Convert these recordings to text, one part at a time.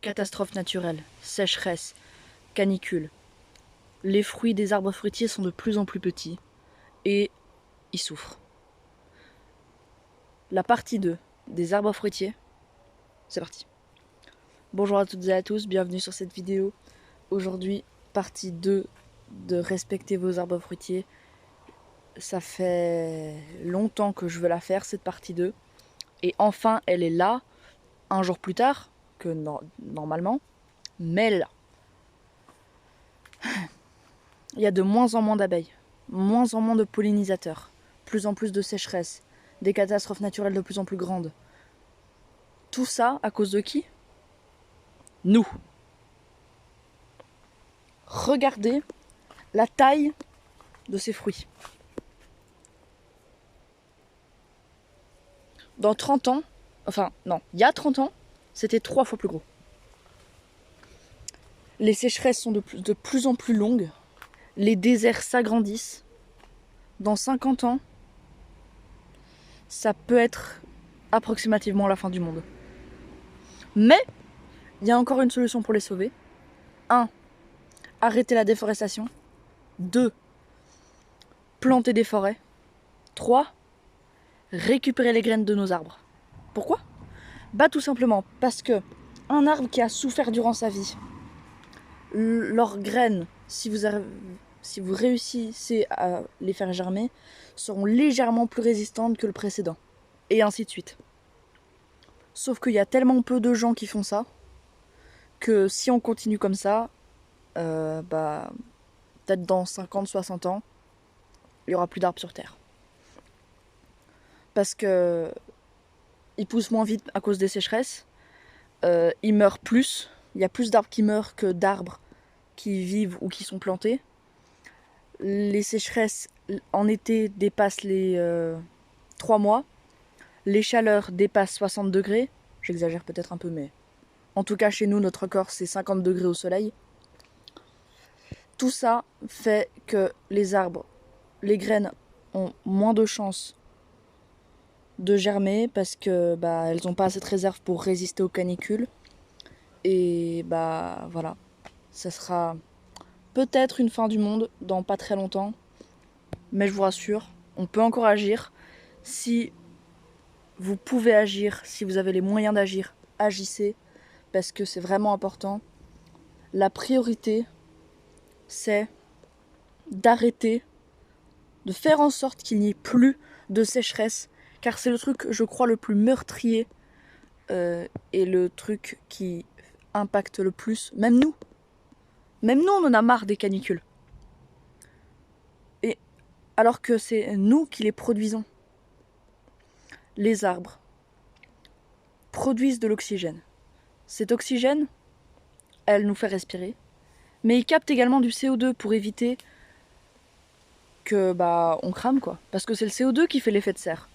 Catastrophe naturelle, sécheresse, canicule. Les fruits des arbres fruitiers sont de plus en plus petits et ils souffrent. La partie 2 des arbres fruitiers, c'est parti. Bonjour à toutes et à tous, bienvenue sur cette vidéo. Aujourd'hui, partie 2 de respecter vos arbres fruitiers. Ça fait longtemps que je veux la faire, cette partie 2. Et enfin, elle est là, un jour plus tard que normalement, mais elle est là. Il y a de moins en moins d'abeilles, moins en moins de pollinisateurs, plus en plus de sécheresse, des catastrophes naturelles de plus en plus grandes. Tout ça à cause de qui? Nous. Regardez la taille de ces fruits. Dans 30 ans, enfin non, il y a 30 ans, c'était 3 fois plus gros. Les sécheresses sont de plus en plus longues, les déserts s'agrandissent. Dans 50 ans, ça peut être approximativement la fin du monde. Mais il y a encore une solution pour les sauver. 1. Arrêter la déforestation. 2. Planter des forêts. 3. Récupérer les graines de nos arbres. Pourquoi? Bah tout simplement parce que un arbre qui a souffert durant sa vie, leurs graines, si vous réussissez à les faire germer, seront légèrement plus résistantes que le précédent. Et ainsi de suite. Sauf qu'il y a tellement peu de gens qui font ça, que si on continue comme ça, peut-être dans 50, 60 ans, il n'y aura plus d'arbres sur Terre. Parce que ils poussent moins vite à cause des sécheresses, ils meurent plus, il y a plus d'arbres qui meurent que d'arbres qui vivent ou qui sont plantés. Les sécheresses en été dépassent les 3 mois, les chaleurs dépassent 60 degrés, j'exagère peut-être un peu, mais en tout cas chez nous, notre corps c'est 50 degrés au soleil. Tout ça fait que les arbres, les graines ont moins de chances de germer parce que elles n'ont pas assez de réserve pour résister aux canicules. Et voilà, ça sera peut-être une fin du monde dans pas très longtemps, mais je vous rassure, on peut encore agir. Si vous pouvez agir, si vous avez les moyens d'agir, agissez, parce que c'est vraiment important. La priorité, c'est d'arrêter, de faire en sorte qu'il n'y ait plus de sécheresse, car c'est le truc, je crois, le plus meurtrier et le truc qui impacte le plus, même nous, on en a marre des canicules. Et alors que c'est nous qui les produisons. Les arbres produisent de l'oxygène. Cet oxygène, elle nous fait respirer, mais il capte également du CO2 pour éviter que on crame quoi. Parce que c'est le CO2 qui fait l'effet de serre.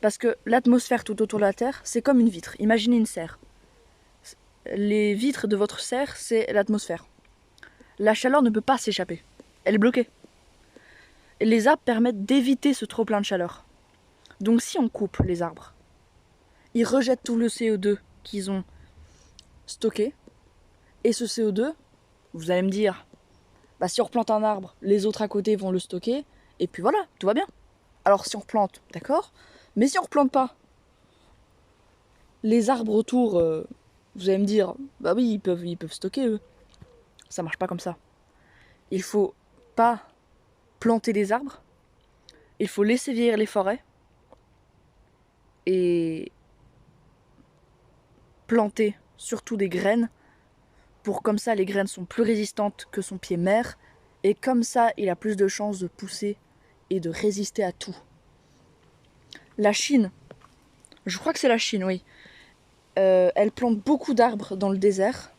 Parce que l'atmosphère tout autour de la Terre, c'est comme une vitre. Imaginez une serre. Les vitres de votre serre, c'est l'atmosphère. La chaleur ne peut pas s'échapper. Elle est bloquée. Et les arbres permettent d'éviter ce trop-plein de chaleur. Donc si on coupe les arbres, ils rejettent tout le CO2 qu'ils ont stocké. Et ce CO2, vous allez me dire, si on replante un arbre, les autres à côté vont le stocker. Et puis voilà, tout va bien. Alors si on replante, d'accord. Mais si on replante pas, les arbres autour, vous allez me dire, oui, ils peuvent stocker eux. Ça marche pas comme ça. Il faut pas planter des arbres. Il faut laisser vieillir les forêts. Et planter surtout des graines. Pour comme ça, les graines sont plus résistantes que son pied mère. Et comme ça, il a plus de chances de pousser et de résister à tout. La Chine, je crois que c'est la Chine, oui. Elle plante beaucoup d'arbres dans le désert.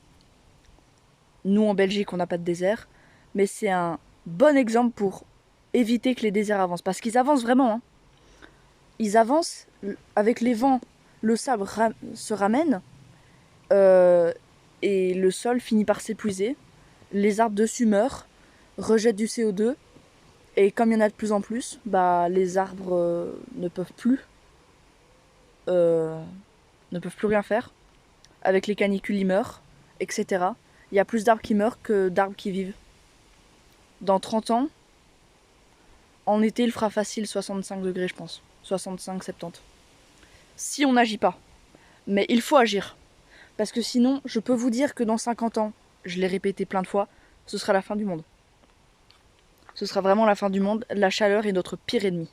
Nous, en Belgique, on n'a pas de désert. Mais c'est un bon exemple pour éviter que les déserts avancent. Parce qu'ils avancent vraiment. Hein. Ils avancent avec les vents. Le sable se ramène. Et le sol finit par s'épuiser. Les arbres dessus meurent. Rejettent du CO2. Et comme il y en a de plus en plus, les arbres ne peuvent plus rien faire. Avec les canicules, ils meurent. etc. Il y a plus d'arbres qui meurent que d'arbres qui vivent. Dans 30 ans, en été, il fera facile 65 degrés, je pense. 65, 70. Si on n'agit pas. Mais il faut agir. Parce que sinon, je peux vous dire que dans 50 ans, je l'ai répété plein de fois, ce sera la fin du monde. Ce sera vraiment la fin du monde. La chaleur est notre pire ennemi.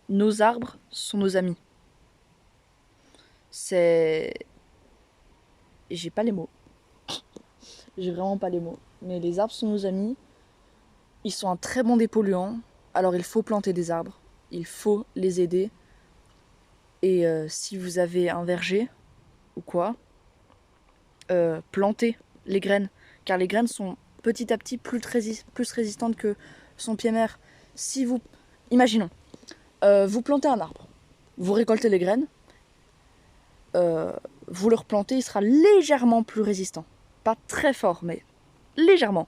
Nos arbres sont nos amis. C'est... J'ai pas les mots. J'ai vraiment pas les mots. Mais les arbres sont nos amis. Ils sont un très bon dépolluant. Alors il faut planter des arbres. Il faut les aider. Et si vous avez un verger ou quoi, plantez les graines. Car les graines sont petit à petit plus résistantes que son pied mère. Si vous... Imaginons, vous plantez un arbre. Vous récoltez les graines. Vous le replantez, il sera légèrement plus résistant. Pas très fort, mais légèrement.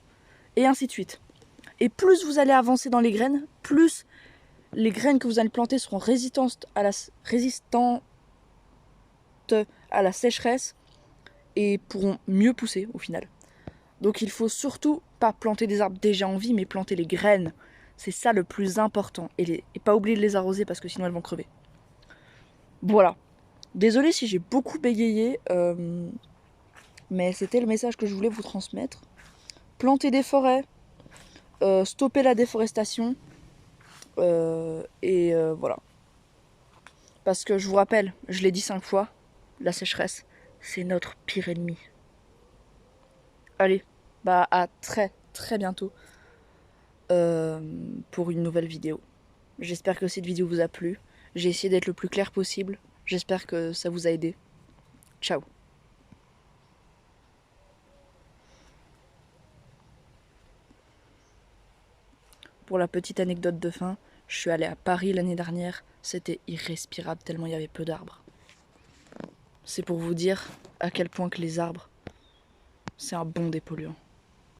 Et ainsi de suite. Et plus vous allez avancer dans les graines, plus les graines que vous allez planter seront résistantes à la sécheresse et pourront mieux pousser au final. Donc il faut surtout pas planter des arbres déjà en vie, mais planter les graines. C'est ça le plus important. Et pas oublier de les arroser parce que sinon elles vont crever. Voilà. Désolée si j'ai beaucoup bégayé, mais c'était le message que je voulais vous transmettre. Planter des forêts, stopper la déforestation, voilà. Parce que je vous rappelle, je l'ai dit 5 fois, la sécheresse, c'est notre pire ennemi. Allez, bah à très très bientôt pour une nouvelle vidéo. J'espère que cette vidéo vous a plu. J'ai essayé d'être le plus clair possible. J'espère que ça vous a aidé. Ciao. Pour la petite anecdote de fin, je suis allée à Paris l'année dernière. C'était irrespirable tellement il y avait peu d'arbres. C'est pour vous dire à quel point que les arbres, c'est un bon dépolluant.